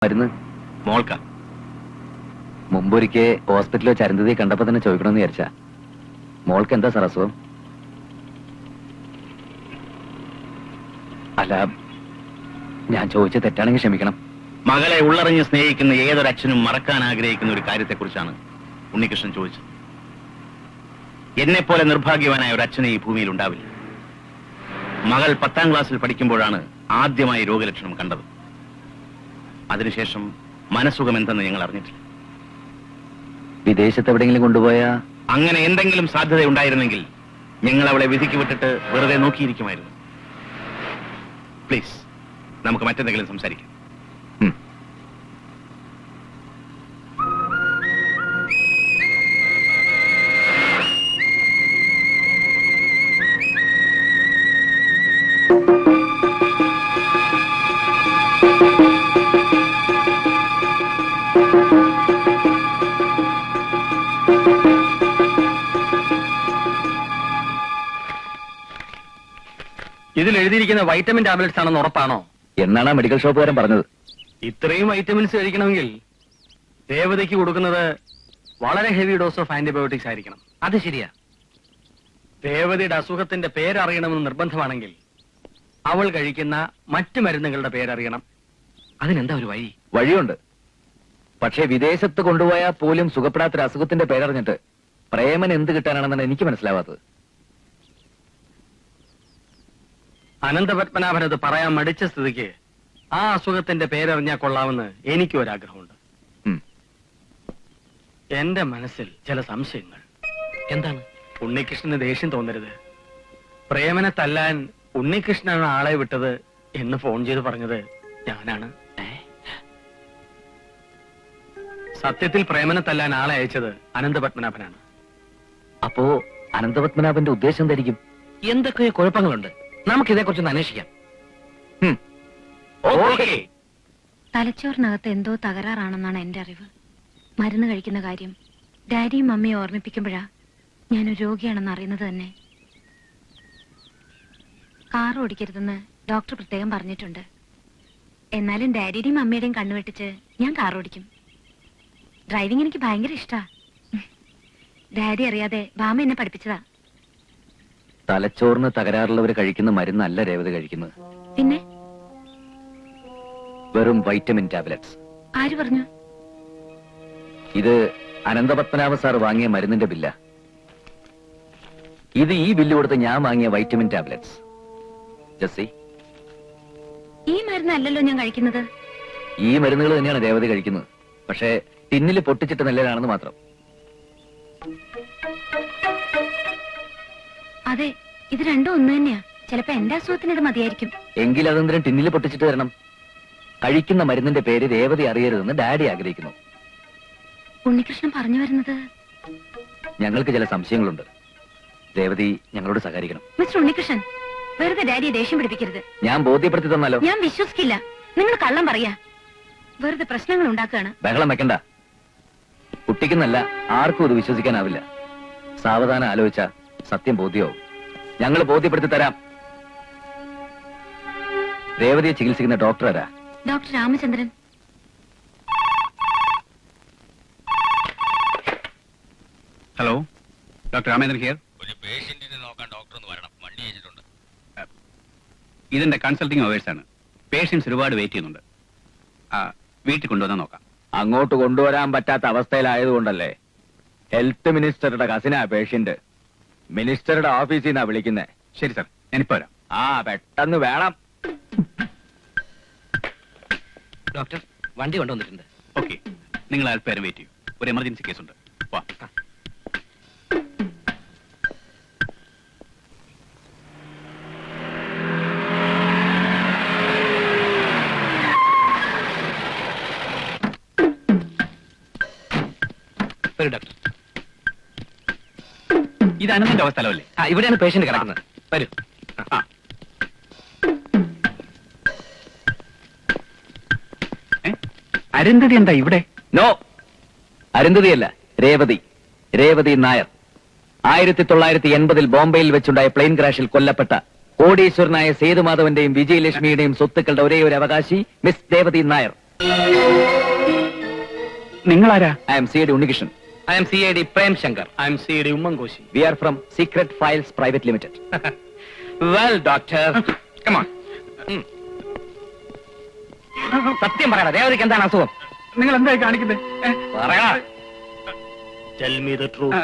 മരുന്ന് മോൾക്ക മുമ്പൊരിക്കെ ഹോസ്പിറ്റലിൽ വെച്ച് അരുന്ധതിയെ കണ്ടപ്പോ തന്നെ ചോദിക്കണമെന്ന് വിചാരിച്ച. മോൾക്ക് എന്താ സാർ അസുഖം? അല്ല, ഞാൻ ചോദിച്ച തെറ്റാണെങ്കിൽ ക്ഷമിക്കണം. മകളെ ഉള്ളറിഞ്ഞ് സ്നേഹിക്കുന്ന ഏതൊരച്ഛനും മറക്കാൻ ആഗ്രഹിക്കുന്ന ഒരു കാര്യത്തെക്കുറിച്ചാണ് ഉണ്ണികൃഷ്ണൻ ചോദിച്ചത്. എന്നെപ്പോലെ നിർഭാഗ്യവാനായ ഒരു അച്ഛനെ ഈ ഭൂമിയിൽ ഉണ്ടാവില്ല. മകൾ 10ാം ക്ലാസ്സിൽ പഠിക്കുമ്പോഴാണ് ആദ്യമായി രോഗലക്ഷണം കണ്ടത്. അതിനുശേഷം മനസ്സുഖം എന്തെന്ന് ഞങ്ങൾ അറിഞ്ഞിട്ടില്ല. വിദേശത്ത് എവിടെയെങ്കിലും കൊണ്ടുപോയാ? അങ്ങനെ എന്തെങ്കിലും സാധ്യതയുണ്ടായിരുന്നെങ്കിൽ ഞങ്ങൾ അവളെ വിധിക്ക് വിട്ടിട്ട് വെറുതെ നോക്കിയിരിക്കുമായിരുന്നു. പ്ലീസ്, നമുക്ക് മറ്റെന്തെങ്കിലും സംസാരിക്കാം. ഇതിൽ എഴുതിയിരിക്കുന്ന വൈറ്റമിൻ ടാബ്ലറ്റ്സ് ആണെന്ന് ഉറപ്പാണോ? എന്നാണ് ആ മെഡിക്കൽ ഷോപ്പുകാരൻ പറഞ്ഞത്. ഇത്രയും വൈറ്റമിൻസ് കഴിക്കണമെങ്കിൽ ദേവതയ്ക്ക് കൊടുക്കുന്നത് വളരെ ഹെവി ഡോസ് ഓഫ് ആന്റിബയോട്ടിക്സ് ആയിരിക്കണം. അത് ശരിയാ. ദേവതയുടെ അസുഖത്തിന്റെ പേരറിയണമെന്ന് നിർബന്ധമാണെങ്കിൽ അവൾ കഴിക്കുന്ന മറ്റു മരുന്നുകളുടെ പേരറിയണം. അതിനെന്താ ഒരു വഴി? വഴിയുണ്ട്. പക്ഷേ വിദേശത്ത് കൊണ്ടുപോയാൽ പോലും സുഖപ്പെടാത്തൊരു അസുഖത്തിന്റെ പേരറിഞ്ഞിട്ട് പ്രേമൻ എന്ത് കിട്ടാനാണെന്നാണ് എനിക്ക് മനസ്സിലാവാത്തത്. അനന്തപത്മനാഭൻ അത് പറയാൻ മടിച്ച സ്ഥിതിക്ക് ആ അസുഖത്തിന്റെ പേരറിഞ്ഞാൽ കൊള്ളാമെന്ന് എനിക്കും ഒരാഗ്രഹമുണ്ട്. എന്റെ മനസ്സിൽ ചില സംശയങ്ങൾ. എന്താണ്? ഉണ്ണികൃഷ്ണന് ദേഷ്യം തോന്നരുത്. പ്രേമനെ തല്ലാൻ ഉണ്ണികൃഷ്ണനാണ് ആളെ വിട്ടത് എന്ന് ഫോൺ ചെയ്ത് പറഞ്ഞത് ഞാനാണ്. സത്യത്തിൽ പ്രേമനെ തല്ലാൻ ആളെ അയച്ചത് അനന്തപത്മനാഭനാണ്. അപ്പോ അനന്തപത്മനാഭന്റെ ഉദ്ദേശം എന്തായിരിക്കും? എന്തൊക്കെയോ കുഴപ്പങ്ങളുണ്ട്. നമുക്കിതേക്കുറിച്ചൊന്ന് അന്വേഷിക്കാം. തലച്ചോറിനകത്ത് എന്തോ തകരാറാണെന്നാണ് എന്റെ അറിവ്. മരുന്ന് കഴിക്കുന്ന കാര്യം ഡാഡിയും മമ്മിയും ഓർമ്മിപ്പിക്കുമ്പോഴാ ഞാനൊരു രോഗിയാണെന്ന് അറിയുന്നത് തന്നെ. കാർ ഓടിക്കരുതെന്ന് ഡോക്ടർ പ്രത്യേകം പറഞ്ഞിട്ടുണ്ട്. എന്നാലും ഡാഡിയുടെയും മമ്മിയുടെയും കണ്ണുവെട്ടിച്ച് ഞാൻ കാർ ഓടിക്കും. ഡ്രൈവിംഗ് എനിക്ക് ഭയങ്കര ഇഷ്ടാ. ഡാഡി അറിയാതെ ബാമ എന്നെ പഠിപ്പിച്ചതാ. തലച്ചോറിന് തകരാറുള്ളവർ കഴിക്കുന്ന മരുന്നല്ല രേവതി കഴിക്കുന്നത്. പിന്നെ വെറും വൈറ്റമിൻ ടാബ്ലറ്റ്സ്. ആര് പറഞ്ഞു? ഇത് അനന്തപത്മനാഭ സാർ വാങ്ങിയ മരുന്നിന്റെ ബില്ല. ഇത് ഈ ബില്ല് കൊടുത്ത് ഞാൻ വാങ്ങിയ വൈറ്റമിൻ ടാബ്ലറ്റ്സ്. ജസ്സി, ഈ മരുന്നല്ലല്ലോ ഞാൻ കഴിക്കുന്നത്. ഈ മരുന്നുകൾ തന്നെയാണ് രേവതി കഴിക്കുന്നത്. പക്ഷേ ടിന്നിൽ പൊട്ടിച്ചിട്ട് നല്ലതാണെന്ന് മാത്രം. അതെ, ഇത് രണ്ടും ഒന്ന് തന്നെയാ. ചിലപ്പോ എന്റെ അസുഖത്തിനിത് മതിയായിരിക്കും. എങ്കിൽ അതെന്തിനും ടിന്നിൽ പൊട്ടിച്ചിട്ട് തരണം. കഴിക്കുന്ന മരുന്നിന്റെ പേര് രേവതി അറിയരുതെന്ന് ഡാഡി ആഗ്രഹിക്കുന്നു. ഉണ്ണികൃഷ്ണൻ പറഞ്ഞു വരുന്നത്? ഞങ്ങൾക്ക് ചില സംശയങ്ങളുണ്ട്. രേവതി ഞങ്ങളോട് സഹകരിക്കണം. മിസ്റ്റർ ഉണ്ണികൃഷ്ണൻ, വെറുതെ ഡാഡിയെ ദേഷ്യം പിടിപ്പിക്കരുത്. ഞാൻ ബോധ്യപ്പെടുത്തി തന്നാലോ? ഞാൻ വിശ്വസിക്കില്ല. നിങ്ങൾ കള്ളം പറയാ. വെറുതെ പ്രശ്നങ്ങൾ ഉണ്ടാക്കുകയാണ്. ബഹളം വെക്കണ്ട. കുട്ടിക്കെന്നല്ല, ആർക്കും ഇത് വിശ്വസിക്കാനാവില്ല. സാവധാനം ആലോചിച്ച സത്യം ബോധ്യമാവും. ഞങ്ങൾ ബോധ്യപ്പെടുത്തി തരാം. രേവതിയെ ചികിത്സിക്കുന്ന ഡോക്ടർ ആരാ? Doctor Ramachandran. Hello, doctor Ramendran here. ഒരു പേഷ്യന്റിനെ നോക്കാൻ ഡോക്ടർ ഒന്ന് വരണം. വണ്ടി അയച്ചിട്ടുണ്ട്. ഇതിന്റെ കൺസൾട്ടിംഗ് അവേഴ്സാണ്. പേഷ്യൻസ് ഒരുപാട് വെയിറ്റ് ചെയ്യുന്നുണ്ട്. വീട്ടിൽ കൊണ്ടുവന്നാൽ നോക്കാം. അങ്ങോട്ട് കൊണ്ടുവരാൻ പറ്റാത്ത അവസ്ഥയിലായതുകൊണ്ടല്ലേ. Health മിനിസ്റ്ററുടെ കസിനാ patient. മിനിസ്റ്ററുടെ ഓഫീസിൽ നിന്നാ വിളിക്കുന്നേ. ശരി സാർ, ഞാനിപ്പോ വരാം. പെട്ടെന്ന് വേണം. ഡോക്ടർ, വണ്ടി കൊണ്ടുവന്നിട്ടുണ്ട്. ഓക്കെ, നിങ്ങൾ അല്പേരം വെയിറ്റ് ചെയ്യൂ. ഒരു എമർജൻസി കേസുണ്ട്. വാ. ഡോക്ടർ, ഇത് അനന്തന്റെ സ്ഥലമല്ലേ? ഇവിടെയാണ് പേഷ്യന്റ് കിടക്കുന്നത്. വരൂ. അരുന്ധതി എന്താ ഇവിടെ? നോ, അരുന്ധതിയല്ല, രേവതി. രേവതി നായർ. 1980 ബോംബെയിൽ വെച്ചുണ്ടായ പ്ലെയിൻ ക്രാഷിൽ കൊല്ലപ്പെട്ട കോടീശ്വരനായ സേതുമാധവന്റെയും വിജയലക്ഷ്മിയുടെയും സ്വത്തുക്കളുടെ ഒരേ ഒരു അവകാശി മിസ് രേവതി നായർ. നിങ്ങളാരാ? I M CID Unnikrishnan. I M CID Prem Shankar. I M CID Oommen Koshy. V are from secret files private limited. Well doctor, come on. സത്യം പറയടാ, രേവതിക്ക് എന്താണ് അസുഖം? നിങ്ങൾ എന്തായി കാണിക്കുന്നത്? പറയടാ. Tell me the truth.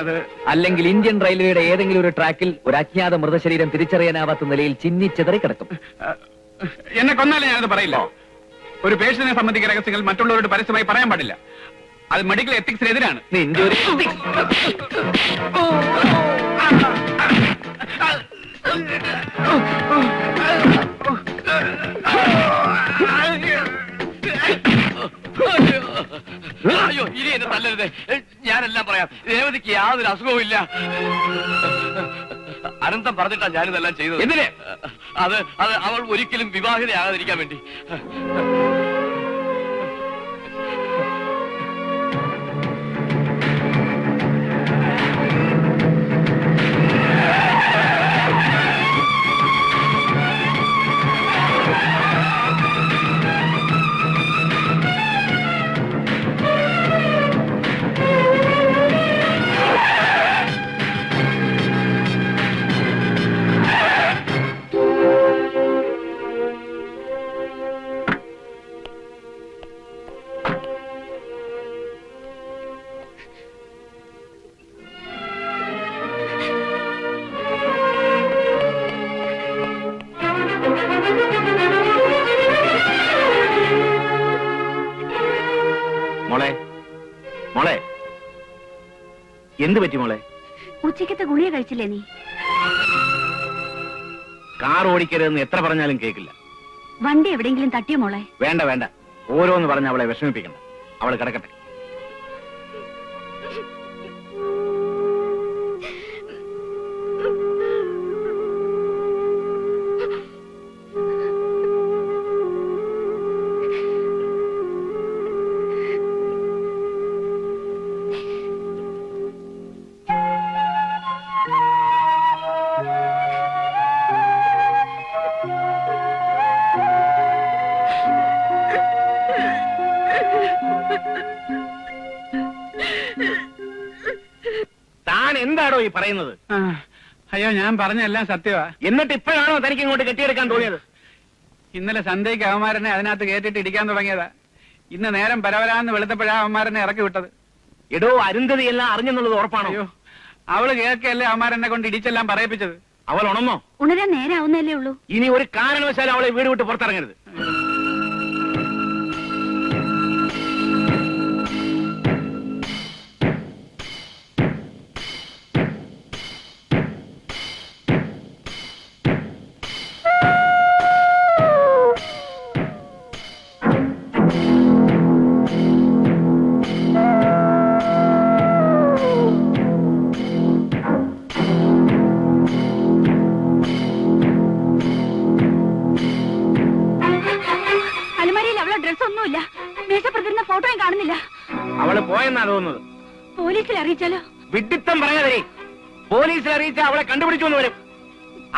അല്ലെങ്കിൽ ഇന്ത്യൻ റെയിൽവേയുടെ ഏതെങ്കിലും ഒരു ട്രാക്കിൽ ഒരു അജ്ഞാത മൃതശരീരം തിരിച്ചറിയാനാവാത്ത നിലയിൽ ചിന്നിച്ചെതറി കിടക്കും. എന്നെ കൊന്നാലും ഞാനത് പറയില്ല. ഒരു പേഷ്യന്റിനെ സംബന്ധിക്കുന്ന രഹസ്യങ്ങൾ മറ്റുള്ളവരോട് പരസ്യമായി പറയാൻ പാടില്ല. അത് മെഡിക്കൽ എത്തിക്സിനെതിരാണ്. നിന്റെ ഒരു അയ്യോ, ഇനി എന്നെ തല്ലരുത്. ഞാനെല്ലാം പറയാം. രേവതിക്ക് യാതൊരു അസുഖവും ഇല്ല. അനന്തം പറഞ്ഞിട്ടാ ഞാനിതെല്ലാം ചെയ്തത്. എന്തിന്? അത് അവൾ ഒരിക്കലും വിവാഹിതയാകാതിരിക്കാൻ വേണ്ടി. മോളെ, മോളെ, എന്ത് പറ്റി മോളെ? ഉച്ചക്കത്തെ ഗുളിക കഴിച്ചില്ലേ നീ? കാർ ഓടിക്കരുതെന്ന് എത്ര പറഞ്ഞാലും കേൾക്കില്ല. വണ്ടി എവിടെയെങ്കിലും തട്ടിയോ മോളെ? വേണ്ട വേണ്ട, ഓരോന്ന് പറഞ്ഞ് അവളെ വിഷമിപ്പിക്കണ്ട. അവള് കിടക്കട്ടെ. താൻ എന്താണോ ഈ പറയുന്നത്? അയ്യോ, ഞാൻ പറഞ്ഞ എല്ലാം സത്യമാ. എന്നിട്ട് ഇപ്പോഴാണോ തനിക്ക് ഇങ്ങോട്ട് കെട്ടിയെടുക്കാൻ തോന്നിയത്? ഇന്നലെ സന്ധ്യയ്ക്ക് അവന്മാരനെ അതിനകത്ത് കേട്ടിട്ട് ഇടിക്കാൻ തുടങ്ങിയതാ. ഇന്ന് നേരം പരവരാന്ന് വെളുത്തപ്പോഴാ അവന്മാരനെ ഇറക്കി വിട്ടത്. എടോ, അരുന്ധതി എല്ലാം അറിഞ്ഞെന്നുള്ളത് ഉറപ്പാണോ? അയ്യോ, അവള് കേൾക്കല്ലേ അവന്മാരെന്നെ കൊണ്ട് ഇടിച്ചെല്ലാം പറയിപ്പിച്ചത്. അവൾ ഉണർന്നോ? ഉണരാൻ നേരാവുന്നല്ലേ ഉള്ളൂ. ഇനി ഒരു കാരണവശാലും അവളെ വീട് വിട്ട് പുറത്തിറങ്ങരുത്. ഒന്നുമില്ല. മേശപ്പുറത്തിരുന്ന ഫോട്ടോയും കാണുന്നില്ല. അവള് പോയെന്നാ തോന്നുന്നത്. പോലീസിൽ അറിയിച്ചാലോ? വിഡിത്തം പറയാതെ. പോലീസിൽ അറിയിച്ച അവളെ കണ്ടുപിടിച്ചു എന്ന് വരും.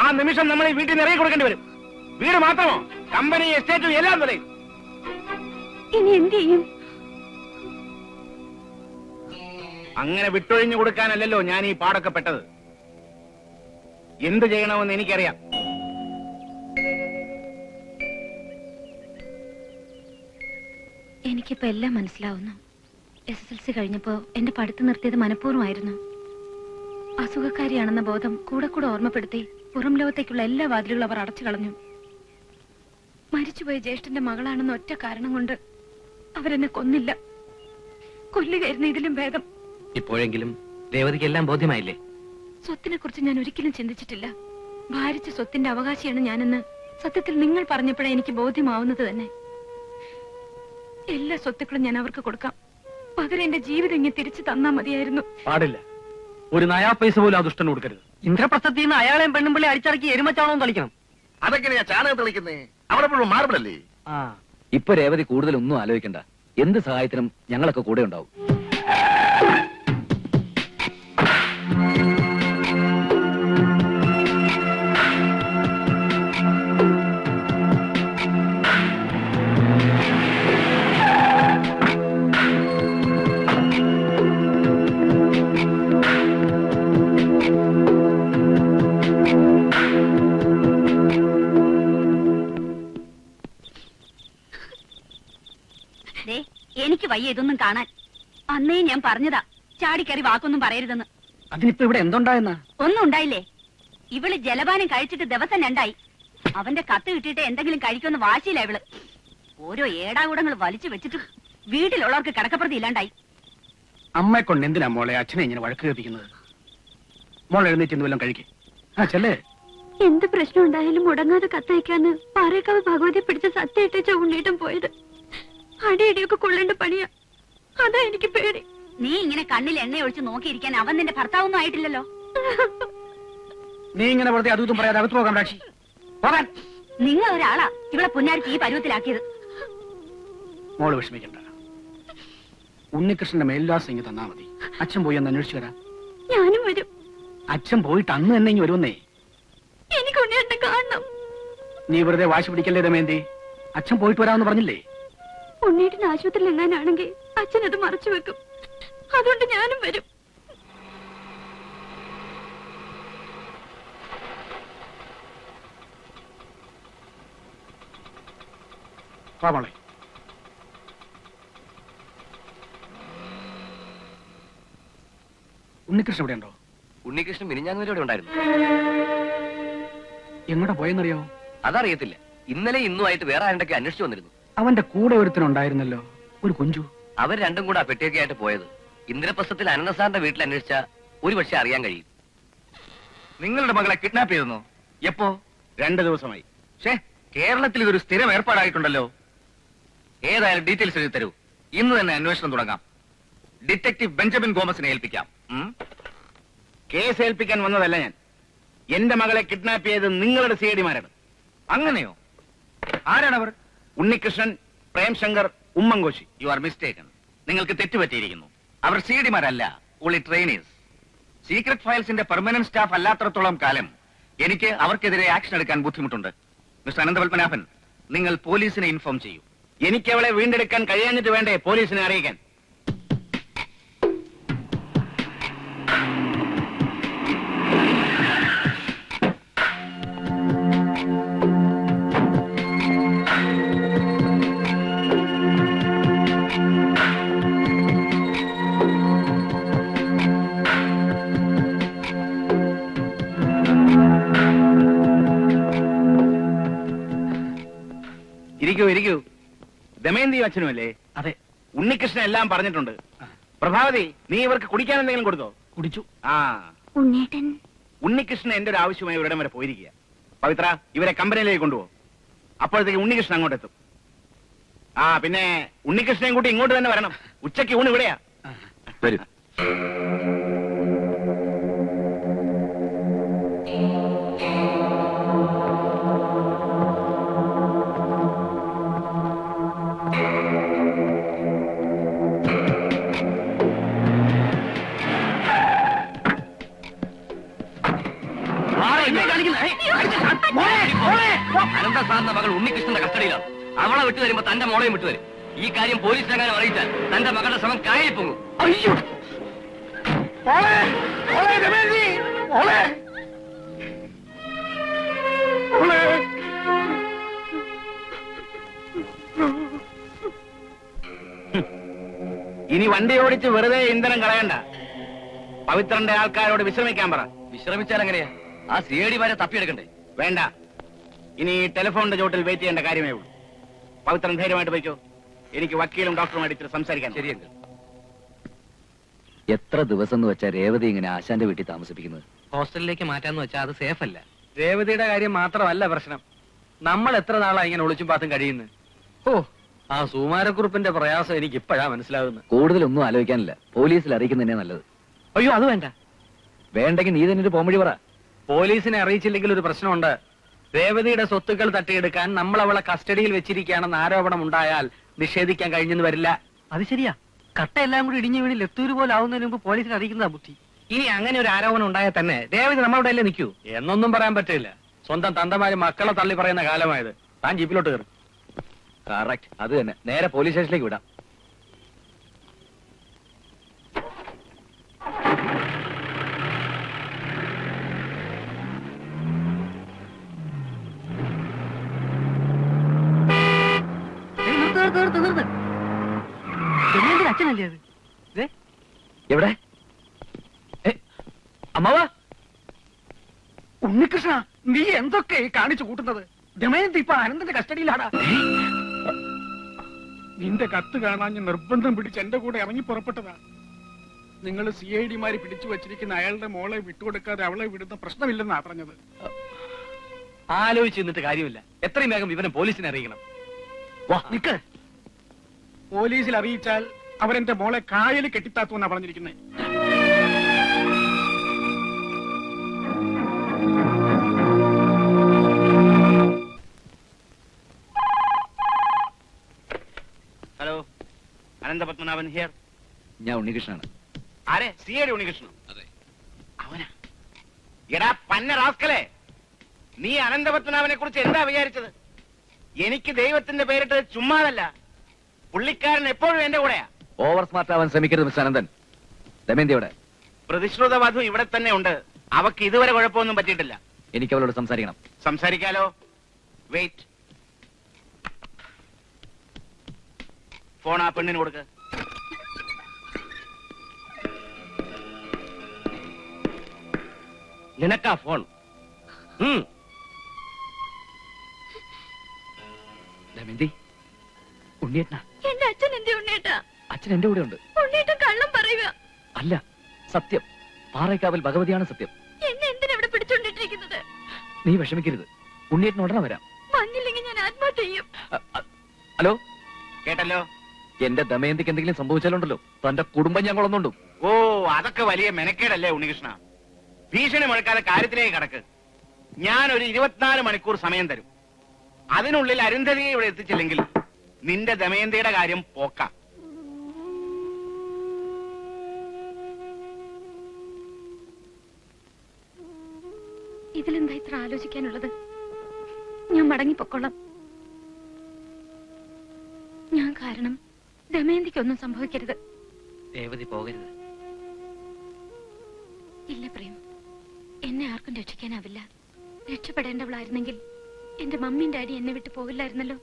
ആ നിമിഷം നമ്മൾ ഈ വീട്ടിൽ നിറയെ കൊടുക്കേണ്ടി വരും. വീട് മാത്രമോ, കമ്പനി, എസ്റ്റേറ്റും എല്ലാം വിലയും. ഇനി എന്ത് ചെയ്യും? അങ്ങനെ വിട്ടൊഴിഞ്ഞു കൊടുക്കാനല്ലല്ലോ ഞാൻ ഈ പാടൊക്കെ പെട്ടത്. എന്ത് ചെയ്യണമെന്ന് എനിക്കറിയാം. എനിക്കിപ്പോ എല്ലാം മനസ്സിലാവുന്നു. SSLC കഴിഞ്ഞപ്പോ എന്റെ പഠിത്തം നിർത്തിയത് മനഃപൂർവ്വമായിരുന്നു. അസുഖക്കാരിയാണെന്ന ബോധം കൂടെ കൂടെ ഓർമ്മപ്പെടുത്തി പുറം ലോകത്തേക്കുള്ള എല്ലാ വാതിലുകളും അവർ അടച്ചു കളഞ്ഞു. മരിച്ചുപോയ ജ്യേഷ്ഠന്റെ മകളാണെന്ന ഒറ്റ കാരണം കൊണ്ട് അവരെന്നെ കൊന്നില്ല. കൊല്ലുകയായിരുന്നു ഇതിലും ഭേദം. ഇപ്പോഴെങ്കിലും രേവതിക്ക് എല്ലാം ബോധ്യമായില്ലേ? സ്വത്തിനെ കുറിച്ച് ഞാൻ ഒരിക്കലും ചിന്തിച്ചിട്ടില്ല. ഭാരിച്ച സ്വത്തിന്റെ അവകാശിയാണ് ഞാനെന്ന് സത്യത്തിൽ നിങ്ങൾ പറഞ്ഞപ്പോഴേ എനിക്ക് ബോധ്യമാവുന്നത് തന്നെ. എല്ലാ സ്വത്തുക്കളും ഞാൻ അവർക്ക് കൊടുക്കാം. പകരം എന്റെ ജീവിതം ഇങ്ങനെ തിരിച്ചു തന്നാ മതിയായിരുന്നു. പാടില്ല. ഒരു നയാ പൈസ പോലും ആ ദുഷ്ടന് കൊടുക്കരുത്. ഇന്ദ്രപ്രസ്ഥത്തിൽ നിന്ന് അയാളെയും പെണ്ണും പിള്ളി അടിച്ചടക്കി എരുമച്ചാണോ തളിക്കണം. അതെങ്ങനെയാ ചാണകം തെളിക്കുന്നേ? അവിടെ മാർബിളല്ലേ? ഇപ്പൊ രേവതി കൂടുതലൊന്നും ആലോചിക്കണ്ട. എന്ത് സഹായത്തിനും ഞങ്ങളൊക്കെ കൂടെ ഉണ്ടാവും. എനിക്ക് വയ്യ ഇതൊന്നും കാണാൻ. അന്നേ ഞാൻ പറഞ്ഞതാ ചാടിക്കറി വാക്കൊന്നും പറയരുതെന്ന്. അതിനിപ്പോ ഇവിടെ എന്തുണ്ടായെന്നാ? ഒന്നും ഉണ്ടായില്ലേ? ഇവള് ജലപാനം കഴിച്ചിട്ട് ദിവസം 2 ആയി. അവന്റെ കത്ത് കിട്ടിയിട്ട് എന്തെങ്കിലും കഴിക്കുമെന്ന് വാശിയില്ല ഇവള്. ഓരോ ഏടാകൂടങ്ങൾ വലിച്ചു വെച്ചിട്ട് വീട്ടിലുള്ളവർക്ക് കിടക്കപ്രതി ഇല്ലാണ്ടായി. അമ്മയെ കൊണ്ട് എന്തിനാ മോളെ അച്ഛനെ ഇങ്ങനെ വഴക്ക് കേൾപ്പിക്കുന്നത്? മോൾ എഴുന്നേറ്റ് വല്ലതും കഴിക്കേ. ചെല്ലേ. എന്ത് പ്രശ്നം ഉണ്ടായാലും മുടങ്ങാതെ കത്തയക്കാന്ന് പാറേക്കാവ് ഭഗവതി പിടിച്ച സത്യമായിട്ടേച്ച ഉണ്ണീട്ടം പോയത്. അടിയടിയൊക്കെ കൊള്ളേണ്ട പണിയാ. അതാ എനിക്ക് പേടി. നീ ഇങ്ങനെ കണ്ണിൽ എണ്ണ ഒഴിച്ച് നോക്കിയിരിക്കാൻ അവൻ നിന്റെ ഭർത്താവൊന്നും ആയിട്ടില്ലല്ലോ. നീ ഇങ്ങനെ വെറുതെ അതും പറയാതെ അകത്ത് പോകാൻ രാക്ഷി. പോകാൻ. നിങ്ങൾ ഒരാളാ ഇവിടെ പുന്നാരിച്ച് ഈ പരുവത്തിലാക്കിയത്. മോള് വിഷമിക്കണ്ട. ഉണ്ണികൃഷ്ണന്റെ മേൽവിലാസം ഇങ്ങ് തന്നാ മതി. അച്ഛൻ പോയി ഒന്ന് അന്വേഷിച്ചു വരാം. ഞാനും വരും. അച്ഛൻ പോയിട്ട് അന്ന് തന്നെ ഇങ്ങ് വരുമെന്നേ. എനിക്ക് ഉണ്ണിയേട്ടനെ കാണണം. നീ വെറുതെ വാശി പിടിക്കല്ലേ ദമയന്തി. അച്ഛൻ പോയിട്ട് വരാമെന്ന് പറഞ്ഞില്ലേ? ഉണ്ണിയേട്ടൻ ആശുപത്രിയിൽ എങ്ങാനാണെങ്കിൽ അച്ഛൻ അത് മറച്ചു വെക്കും. അതുകൊണ്ട് ഞാനും വരും. മോളെ ഉണ്ണികൃഷ്ണൻ ഇവിടെ ഉണ്ടോ? ഉണ്ണികൃഷ്ണൻ മിനിഞ്ഞാങ്ങൂരോടെ ഉണ്ടായിരുന്നു. എങ്ങോട്ടാ പോയെന്നറിയോ? അതറിയത്തില്ല. ഇന്നലെ ഇന്നുമായിട്ട് വേറെ ആരുണ്ടൊക്കെ അന്വേഷിച്ചു വന്നിരുന്നു. അവന്റെ കൂടെ ഒരുത്തനുണ്ടായിരുന്നല്ലോ, ഒരു കുഞ്ചു. അവർ രണ്ടും കൂടെ ആ പെട്ടിയൊക്കെ ആയിട്ട് പോയത്. ഇന്ദ്രപ്രസ്ഥത്തിൽ അനന്തസാറിന്റെ വീട്ടിൽ അന്വേഷിച്ച ഒരു പക്ഷെ അറിയാൻ കഴിയും. നിങ്ങളുടെ മകളെ കിഡ്നാപ്പ് ചെയ്തെന്നോ? എപ്പോ? 2 ദിവസമായി. കേരളത്തിൽ ഇതൊരു സ്ഥിരം ഏർപ്പാടായിട്ടുണ്ടല്ലോ. ഏതായാലും ഡീറ്റെയിൽസ് എഴുതി തരൂ. ഇന്ന് തന്നെ അന്വേഷണം തുടങ്ങാം. ഡിറ്റക്ടീവ് ബെഞ്ചമിൻ ഗോമസിനെ ഏൽപ്പിക്കാം. കേസ് ഏൽപ്പിക്കാൻ വന്നതല്ല ഞാൻ. എന്റെ മകളെ കിഡ്നാപ്പ് ചെയ്ത് നിങ്ങളുടെ സിഐഡിമാരാണ്. അങ്ങനെയോ? ആരാണവർ? Unnikrishnan, Premshankar, Oommen Koshy. You are mistaken. നിങ്ങൾക്ക് തെറ്റുപറ്റിയിരിക്കുന്നു. അവർ സിഐഡിമാരല്ല, ഓൺലി ട്രെയിനീസ്. സീക്രട്ട് ഫയൽസിന്റെ പെർമനന്റ് സ്റ്റാഫ് അല്ലാത്തടത്തോളം കാലം എനിക്ക് അവർക്കെതിരെ ആക്ഷൻ എടുക്കാൻ ബുദ്ധിമുട്ടുണ്ട്. മിസ്റ്റർ അനന്തപത്മനാഭൻ, നിങ്ങൾ പോലീസിനെ ഇൻഫോം ചെയ്യൂ. എനിക്ക് അവളെ വീണ്ടെടുക്കാൻ കഴിയാഞ്ഞിട്ട് വേണ്ടേ പോലീസിനെ അറിയിക്കാൻ? ഇരിക്കൂ. ദമയന്തിയും അച്ഛനുമല്ലേ? അതെ. ഉണ്ണികൃഷ്ണൻ എല്ലാം പറഞ്ഞിട്ടുണ്ട്. പ്രഭാവതി, നീ ഇവർക്ക് കുടിക്കാൻ എന്തെങ്കിലും കൊടുത്തോ? കുടിച്ചു. ഉണ്ണേട്ടൻ ഉണ്ണികൃഷ്ണൻ എന്റെ ഒരു ആവശ്യമായി ഒരിടം വരെ പോയിരിക്കുക. പവിത്ര, ഇവരെ കമ്പനിയിലേക്ക് കൊണ്ടുപോകും. അപ്പോഴത്തേക്ക് ഉണ്ണികൃഷ്ണൻ അങ്ങോട്ടെത്തും. പിന്നെ ഉണ്ണികൃഷ്ണൻ കൂട്ടി ഇങ്ങോട്ട് തന്നെ വരണം. ഉച്ചയ്ക്ക് ഊണ് ഇവിടെയാ. വരും. അനന്തസാറിന്റെ മകൾ ഉണ്ണികൃഷ്ണന്റെ കസ്റ്റഡിയിലാണ്. അവളെ വിട്ടുതരുമ്പോ തന്റെ മോളെയും വിട്ടുതരും. ഈ കാര്യം പോലീസിനെങ്ങാനും അറിയിച്ചാൽ തന്റെ മകളുടെ ശ്രമം കായലിൽ പോകും. അയ്യോ, ഇനി വണ്ടി ഓടിച്ച് വെറുതെ ഇന്ധനം കളയണ്ട. പവിത്രന്റെ ആൾക്കാരോട് വിശ്രമിക്കാൻ പറ. വിശ്രമിച്ചാൽ എങ്ങനെയാ? ആ സിഐഡിമാരെ തപ്പിയെടുക്കണ്ടേ? വേണ്ട, ഇനി ടെലിഫോണിന്റെ ചോട്ടിൽ വെയിറ്റ് ചെയ്യേണ്ട കാര്യമേ ഉള്ളൂ. പവിത്രൻ ധൈര്യമായിട്ട് പോയിക്കോ. എനിക്ക് വക്കീലും ഡോക്ടറുമായിട്ട് ഇത്തിരി സംസാരിക്കാൻ. ശരിയെങ്കിൽ എത്ര ദിവസം എന്ന് വെച്ചാ രേവതി ഇങ്ങനെ ആശാന്റെ വീട്ടിൽ താമസിപ്പിക്കുന്നത്? ഹോസ്റ്റലിലേക്ക് മാറ്റാന്ന് വെച്ചാൽ അത് സേഫ് അല്ല. രേവതിയുടെ കാര്യം മാത്രമല്ല പ്രശ്നം. നമ്മൾ എത്ര നാളാ ഇങ്ങനെ ഒളിച്ചും പാത്തും കഴിയുന്നത്? ആ സുമാരക്കുറിപ്പിന്റെ പ്രയാസം എനിക്ക് ഇപ്പോഴാ മനസ്സിലാകുന്നത്. കൂടുതലൊന്നും ആലോചിക്കാനില്ല. പോലീസിൽ അറിയിക്കുന്നതന്നെ നല്ലത്. അയ്യോ, അത് വേണ്ട. വേണ്ടെങ്കിൽ നീ തന്നെ ഒരു പോംവഴി പറ. പോലീസിനെ അറിയിച്ചില്ലെങ്കിൽ ഒരു പ്രശ്നമുണ്ട്. രേവതിയുടെ സ്വത്തുക്കൾ തട്ടിയെടുക്കാൻ നമ്മൾ അവളെ കസ്റ്റഡിയിൽ വെച്ചിരിക്കുകയാണെന്ന് ആരോപണം ഉണ്ടായാൽ നിഷേധിക്കാൻ കഴിഞ്ഞെന്ന് വരില്ല. അത് ശരിയാ. കട്ടയെല്ലാം കൂടി ഇടിഞ്ഞു വീണ് ലെത്തൂര് പോലെ ആവുന്നതിന് മുമ്പ് പോലീസിനെ അറിയിക്കുന്നതാ ബുദ്ധി. ഇനി അങ്ങനെ ഒരു ആരോപണം ഉണ്ടായാൽ തന്നെ രേവതി നമ്മളവിടെ അല്ലേ നിൽക്കൂ? എന്നൊന്നും പറയാൻ പറ്റില്ല. സ്വന്തം തന്തമാര് മക്കളെ തള്ളി പറയുന്ന കാലമായത്. താൻ ജീപ്പിലോട്ട് കയറും. കറക്റ്റ്, അത് തന്നെ. നേരെ പോലീസ് സ്റ്റേഷനിലേക്ക് വിടാം. ദമയന്തിയുടെ അച്ഛനല്ലേ അത്? എവിടെ? അമ്മാവാ, ഉണ്ണികൃഷ്ണ, നീ എന്തൊക്കെ കാണിച്ചു കൂട്ടുന്നത്? ദമയന്തി ഇപ്പൊ അനന്തന്റെ കസ്റ്റഡിയിലാടാ. നിന്റെ കത്ത് കാണാൻ ഞാൻ നിർബന്ധം പിടിച്ച് എന്റെ കൂടെ ഇറങ്ങി പുറപ്പെട്ടതാ. നിങ്ങൾ CID-മാര് പിടിച്ചു വച്ചിരിക്കുന്ന അയാളുടെ മോളെ വിട്ടുകൊടുക്കാതെ അവളെ വിടുന്ന പ്രശ്നമില്ലെന്നാ പറഞ്ഞത്. ആലോചിച്ച് നിന്നിട്ട് കാര്യമില്ല. എത്രയും വേഗം ഇവനെ പോലീസിനെ അറിയിക്കണം. വാ നിക്ക്. പോലീസിൽ അറിയിച്ചാൽ അവരെന്റെ മോളെ കായൽ കെട്ടിത്താത്തുവെന്നാ പറഞ്ഞിരിക്കുന്നത്. Hello, Ananthapadmanabhan here. ഞാൻ ഉണ്ണികൃഷ്ണനാണ്. ആരെ? CID ഉണ്ണികൃഷ്ണൻ? അതെ. അവനാ? എടാ പന്ന റാസ്കലേ, നീ അനന്തപത്മനാഭനെ കുറിച്ച് എന്താ വിചാരിച്ചത്? എനിക്ക് ദൈവത്തിന്റെ പേരിട്ട് ചുമ്മാതല്ല. പുള്ളിക്കാരൻ എപ്പോഴും എന്റെ കൂടെയാ. ഓവർ സ്മാർട്ട് ആവാൻ ശ്രമിക്കരുത് മിസ്റ്റർ അനന്തൻ. ദമയന്തി എവിടെ? പ്രതിശ്രുത വധു ഇവിടെ തന്നെ ഉണ്ട്. അവക്ക് ഇതുവരെ കുഴപ്പമൊന്നും പറ്റിയിട്ടില്ല. എനിക്ക് അവളോട് സംസാരിക്കണം. സംസാരിക്കാലോ? വെയിറ്റ്. ഫോൺ ആ പെണ്ണിന് കൊടുക്ക്. നിനക്കാ ഫോൺ? ദമയന്തി, ഉണ്ണിയേട്ടനാ? എന്റെ അച്ഛൻ എന്റെ ഉണ്ണിയേട്ടാ. അച്ഛൻ എന്റെ കൂടെ ഉണ്ട്. ഉണ്ണിയേട്ടൻ കള്ളം പറയുക. അല്ല, സത്യം. പാറയ്ക്കാവിൽ ഭഗവതിയാണ് സത്യം. എന്നെ എന്തിനാ ഇവിടെ പിടിച്ചോണ്ടിട്ടിരിക്കുന്നത്? നീ വിഷമിക്കരുത്. ഉണ്ണിയേട്ടൻ ഉടനെ വരാം. വന്നില്ലെങ്കിൽ ഞാൻ ആത്മഹത്യ ചെയ്യും. ഹലോ, കേട്ടല്ലോ? എന്റെ ദമയന്തിക്ക് എന്തെങ്കിലും സംഭവിച്ചാലുണ്ടല്ലോ തന്റെ കുടുംബം ഞാൻ കൊള്ളുന്നുണ്ടോ? ഓ, അതൊക്കെ വലിയ മെനക്കേടല്ലേ ഉണ്ണികൃഷ്ണ? ഭീഷണി മുഴക്കാതെ കാര്യത്തിലേക്ക് കടക്ക്. ഞാൻ ഒരു 24 മണിക്കൂർ സമയം തരും. അതിനുള്ളിൽ അരുന്ധതിയെ ഇവിടെ എത്തിച്ചില്ലെങ്കിൽ നിന്റെ ദമയന്തിയുടെ കാര്യം പോക്കാം. ഇതിലെന്താ ഇത്ര ആലോചിക്കാനുള്ളത്? ഞാൻ മടങ്ങിപ്പൊക്കോളാം. ഞാൻ കാരണം ദമയന്തിക്കൊന്നും സംഭവിക്കരുത്. രേവതി പോകരുത്. ഇല്ല പ്രേം, എന്നെ ആർക്കും രക്ഷിക്കാനാവില്ല. രക്ഷപ്പെടേണ്ടവളായിരുന്നെങ്കിൽ എന്റെ മമ്മിയും ഡാഡി എന്നെ വിട്ടു പോവില്ലായിരുന്നല്ലോ.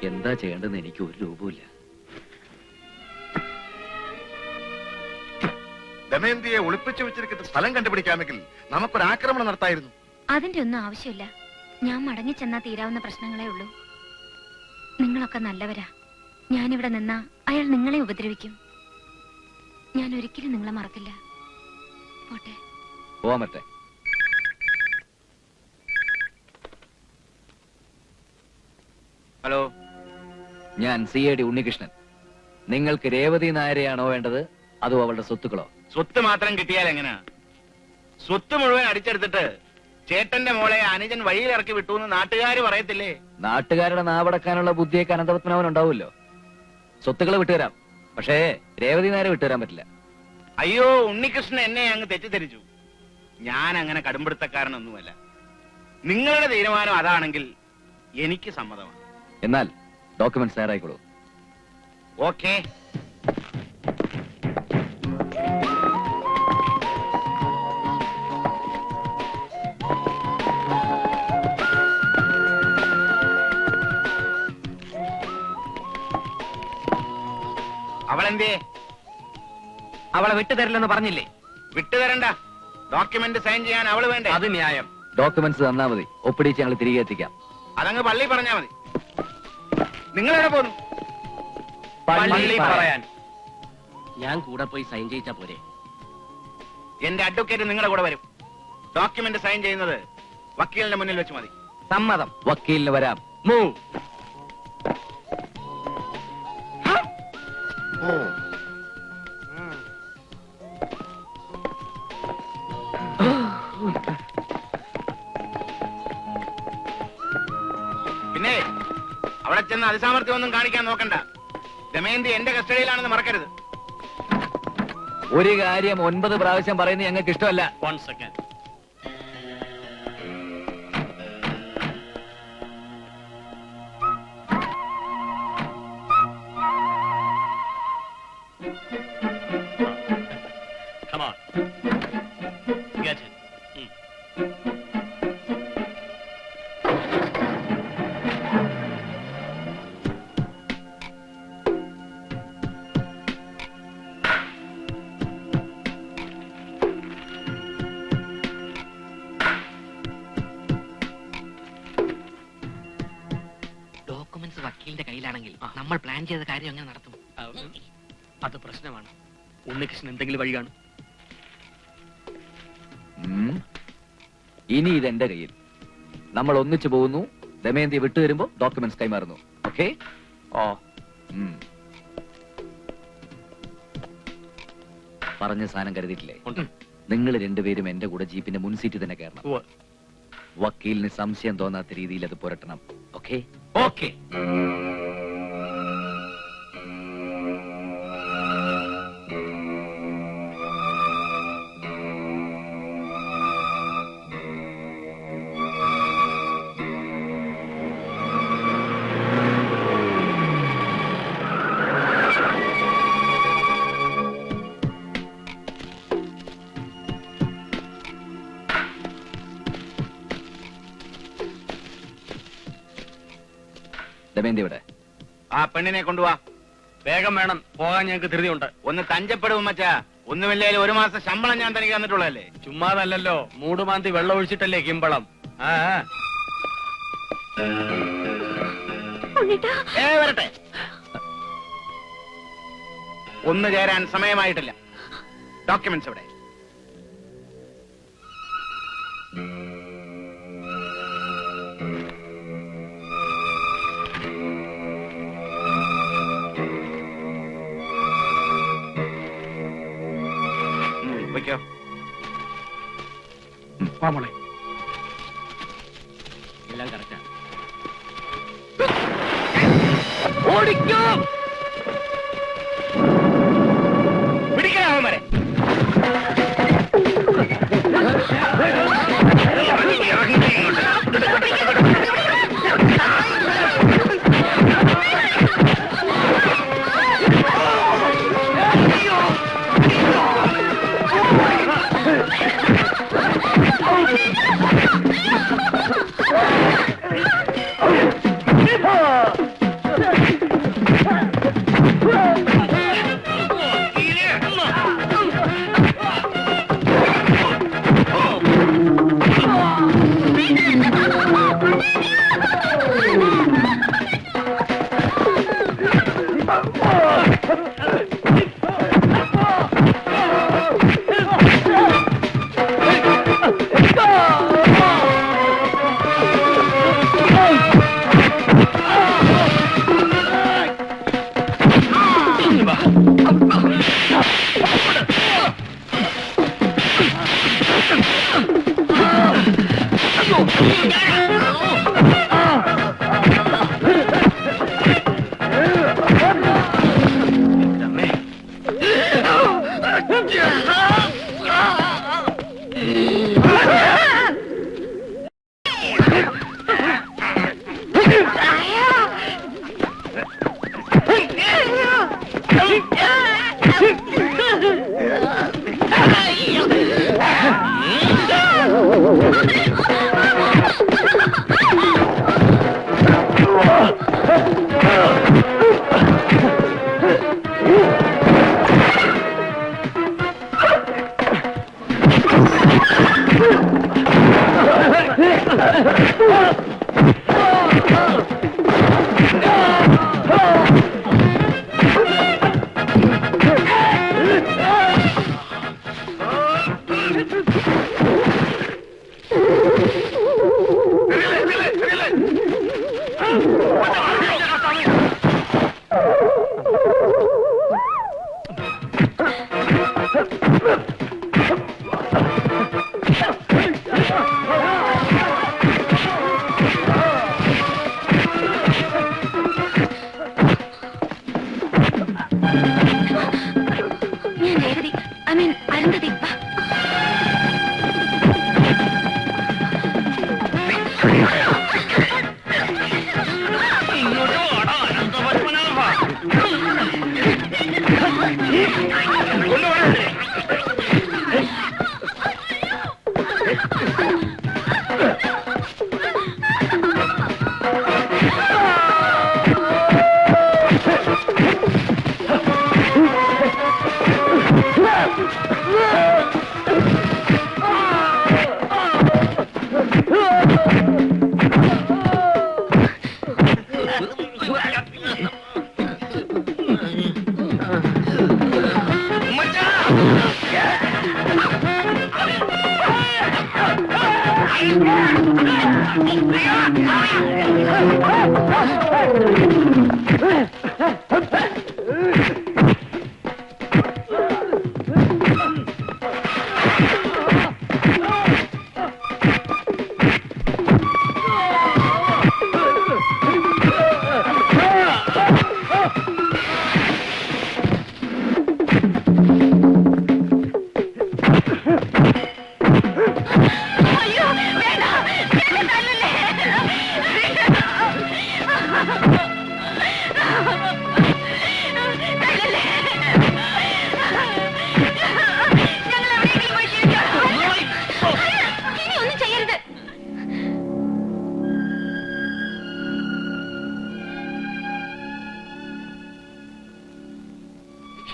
എന്താ ചെയ്യേണ്ടതെന്ന് എനിക്ക് ഒരു രൂപമില്ല. ദമയന്തിയെ ഒളിപ്പിച്ചു വെച്ചിരിക്കുന്ന സ്ഥലം കണ്ടുപിടിക്കാമെങ്കിൽ നമുക്കൊരു ആക്രമണം നടത്തായിരുന്നു. അതിന്റെ ഒന്നും ആവശ്യമില്ല. ഞാൻ മടങ്ങിച്ചെന്നാ തീരാവുന്ന പ്രശ്നങ്ങളേ ഉള്ളൂ. നിങ്ങളൊക്കെ നല്ലവരാ. ഞാനിവിടെ നിന്നാ അയാൾ നിങ്ങളെ ഉപദ്രവിക്കും. ഞാൻ ഒരിക്കലും നിങ്ങളെ മറക്കില്ല. പോട്ടെ. പോവാൻ പറ്റേ? ഹലോ, ഞാൻ CID ഉണ്ണികൃഷ്ണൻ. നിങ്ങൾക്ക് രേവതി നായരെയാണോ വേണ്ടത്, അതോ അവളുടെ സ്വത്തുക്കളോ? സ്വത്ത് മാത്രം കിട്ടിയാൽ എങ്ങനെയാ? സ്വത്ത് മുഴുവൻ അടിച്ചെടുത്തിട്ട് ചേട്ടന്റെ മോളെ അനുജൻ വഴിയിലിറക്കി വിട്ടു എന്ന് നാട്ടുകാര് പറയത്തില്ലേ? നാട്ടുകാരുടെ നാവടക്കാനുള്ള ബുദ്ധിയൊക്കെ അനന്തപത്മനാഭൻ ഉണ്ടാവുമല്ലോ. സ്വത്തുക്കളെ വിട്ടുതരാം, പക്ഷേ രേവതി നായരെ വിട്ടുതരാൻ പറ്റില്ല. അയ്യോ, ഉണ്ണികൃഷ്ണൻ എന്നെ അങ്ങ് തെറ്റിദ്ധരിച്ചു. ഞാൻ അങ്ങനെ കടുംപിടുത്തക്കാരനൊന്നുമല്ല. നിങ്ങളുടെ തീരുമാനം അതാണെങ്കിൽ എനിക്ക് സമ്മതമാണ്. എന്നാൽ ഡോക്യുമെന്റ്സ് തയ്യാറായിക്കോളൂ. ഓക്കേ. അവളെന്തേ? അവളെ വിട്ടുതരില്ലെന്ന് പറഞ്ഞില്ലേ? വിട്ടുതരണ്ട. ഡോക്യുമെന്റ് സൈൻ ചെയ്യാൻ അവള് വേണ്ടേ? അത് ന്യായം. ഡോക്യുമെന്റ്സ് തന്നാ മതി, ഒപ്പിടിച്ച് ഞങ്ങൾ തിരികെ എത്തിക്കാം. അതങ്ങ് പള്ളി പറഞ്ഞാ മതി. നിങ്ങളെവിടെ പോന്നു? പള്ളി പറയാൻ. ഞാൻ കൂടെ പോയി സൈൻ ചെയ്യിച്ചാ പോരെ? എന്റെ അഡ്വക്കേറ്റ് നിങ്ങളുടെ കൂടെ വരും. ഡോക്യുമെന്റ് സൈൻ ചെയ്യുന്നത് വക്കീലിന്റെ മുന്നിൽ വെച്ച് മതി. സമ്മതം. വക്കീലിന് വരാം. മൂവ്. പിന്നെ അവിടെ ചെന്ന് അതിസാമർത്ഥ്യം ഒന്നും കാണിക്കാൻ നോക്കണ്ട. ദമയന്തി എന്റെ കസ്റ്റഡിയിലാണെന്ന് മറക്കരുത്. ഒരു കാര്യം 9 പ്രാവശ്യം പറയുന്നത് ഞങ്ങൾക്ക് ഇഷ്ടമല്ല. 1 second. Come on. Get it. വക്കീലിന്റെ കയ്യിലാണെങ്കിൽ നമ്മൾ പ്ലാൻ ചെയ്ത കാര്യം എങ്ങനെ നടത്തും? അത് പ്രശ്നമാണ്. ഉണ്ണികൃഷ്ണൻ എന്തെങ്കിലും വഴി കാണും. ഇനി ഇതെന്റെ കയ്യിൽ. നമ്മൾ ഒന്നിച്ചു പോകുന്നു. ദമയന്തി വിട്ടുവരുമ്പോ ഡോക്യുമെന്റ്സ് കൈമാറുന്നു. ഓക്കെ? പറഞ്ഞ സാധനം കരുതിയിട്ടില്ലേ? നിങ്ങൾ രണ്ടുപേരും എന്റെ കൂടെ ജീപ്പിന്റെ മുൻ സീറ്റിൽ തന്നെ കയറണം. വക്കീലിന് സംശയം തോന്നാത്ത രീതിയിൽ അത് പുരട്ടണം. ഓക്കെ? ഓക്കെ. ദമയന്തി ഇവിടെ. ആ പെണ്ണിനെ കൊണ്ടുപോവാ. വേഗം വേണം, പോകാൻ ഞങ്ങൾക്ക് ധൃതിയുണ്ട്. ഒന്ന് തഞ്ചപ്പെടും മച്ചാ. ഒന്നുമില്ലേലും 1 മാസം ശമ്പളം ഞാൻ തനിക്ക് തന്നിട്ടുള്ളതല്ലേ. ചുമ്മാതല്ലോ, മൂടുമാന്തി വെള്ളം ഒഴിച്ചിട്ടല്ലേ കിമ്പളം. വരട്ടെ. ഒന്ന് ചേരാൻ സമയമായിട്ടില്ല. ഡോക്യുമെന്റ്സ് എവിടെ? വയ്ക്കോ. വാമോളെ. എല്ലാം കറക്റ്റാണ്. ഓടിക്കോ. പിടിക്കാവൻ വരെ.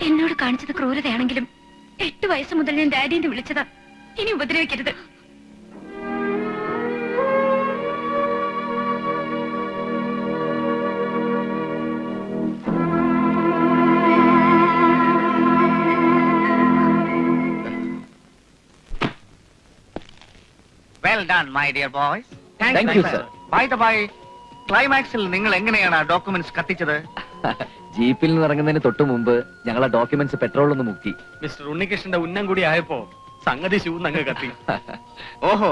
എന്നോട് കാണിച്ചത് ക്രൂരതയാണെങ്കിലും 8 വയസ്സ് മുതൽ ഞാൻ ഡാഡിന്ന് വിളിച്ചതാ. ഇനി ഉപദ്രവിക്കരുത്. Well done my dear boys. Thank you, sir. By the by, ക്ലൈമാക്സിൽ നിങ്ങൾ എങ്ങനെയാണ് ഡോക്യുമെന്റ്സ് കത്തിച്ചത്? ജീപ്പിൽ നിന്ന് ഇറങ്ങുന്നതിന് തൊട്ട് മുമ്പ് ഞങ്ങളെ ഡോക്യുമെന്റ്സ് പെട്രോളൊന്ന് മുക്കി. മിസ്റ്റർ ഉണ്ണികൃഷ്ണന്റെ ഉന്നം കൂടി ആയപ്പോ സംഗതി ശൂന്നങ്ങ് കത്തി. ഓഹോ,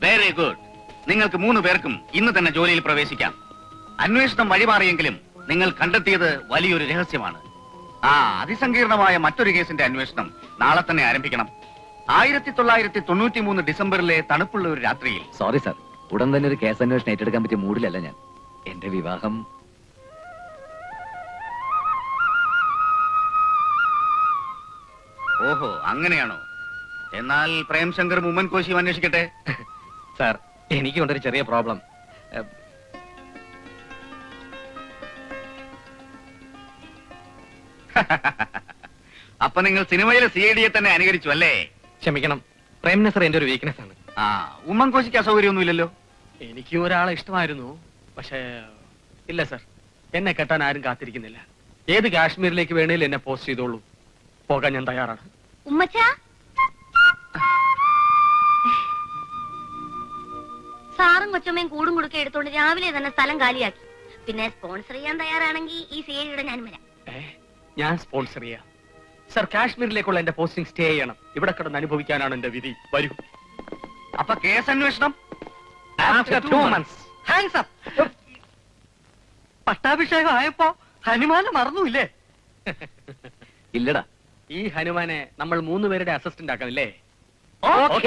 വെരി ഗുഡ്. നിങ്ങൾക്ക് 3 പേർക്കും ഇന്ന് തന്നെ ജോലിയിൽ പ്രവേശിക്കാം. അന്വേഷണം വഴിമാറിയെങ്കിലും നിങ്ങൾ കണ്ടെത്തിയത് വലിയൊരു രഹസ്യമാണ്. അതിസങ്കീർണമായ മറ്റൊരു കേസിന്റെ അന്വേഷണം നാളെ തന്നെ ആരംഭിക്കണം. 1993 ഡിസംബറിലെ തണുപ്പുള്ള ഒരു രാത്രിയിൽ. സോറി സാർ, ഉടൻ തന്നെ ഒരു കേസ് അന്വേഷണം ഏറ്റെടുക്കാൻ പറ്റിയ മൂഡിലല്ല ഞാൻ. എന്റെ വിവാഹം ഓഹോ, അങ്ങനെയാണോ? എന്നാൽ പ്രേംശങ്കറും ഉമ്മൻ കോശിയും അന്വേഷിക്കട്ടെ. സാർ, എനിക്കുണ്ടൊരു ചെറിയ പ്രോബ്ലം. അപ്പൊ നിങ്ങൾ സിനിമയിലെ CID-യെ തന്നെ അനുകരിച്ചു അല്ലേ? ക്ഷമിക്കണം, പ്രേം നസർ എന്റെ ഒരു വീക്ക്നെസ് ആണ്. ഉമ്മൻ കോശിക്ക് അസൗകര്യമൊന്നുമില്ലല്ലോ? എനിക്ക് ഒരാളെ ഇഷ്ടമായിരുന്നു, പക്ഷേ ഇല്ല സർ, എന്നെ കെട്ടാൻ ആരും കാത്തിരിക്കുന്നില്ല. ഏത് കാശ്മീരിലേക്ക് വേണേലും എന്നെ പോസ്റ്റ് ചെയ്തോളൂ, പോകാൻ ഞാൻ തയ്യാറാണ്. ഉമ്മച്ചാ, സാറും കൊച്ചമ്മയും കൂടും കുടുക്കെ എടുത്തോണ്ട് രാവിലെ തന്നെ സ്ഥലം കാലിയാക്കി. പിന്നെ സ്പോൺസർ ചെയ്യാൻ തയ്യാറാണെങ്കിൽ ഈ CID-യുടെ ഞാൻ വരാം. ഞാൻ സ്പോൺസർ ചെയ്യാം സർ. കാശ്മീരിലേക്കുള്ള എന്റെ പോസ്റ്റിംഗ് സ്റ്റേ ചെയ്യണം. ഇവിടെ കിടന്ന് അനുഭവിക്കാനാണ് എന്റെ വിധി. വരൂ. അപ്പൊ കേസ് അന്വേഷണം After 2 months. Hands up. പട്ടാഭിഷേകം ആയപ്പോ ഹനുമാനെ മറന്നുമില്ലേ? ഇല്ലടാ. ഈ ഹനുമാനെ നമ്മൾ 3 പേരുടെ അസിസ്റ്റന്റ് ആക്കാം, അല്ലേ? ഓക്കേ.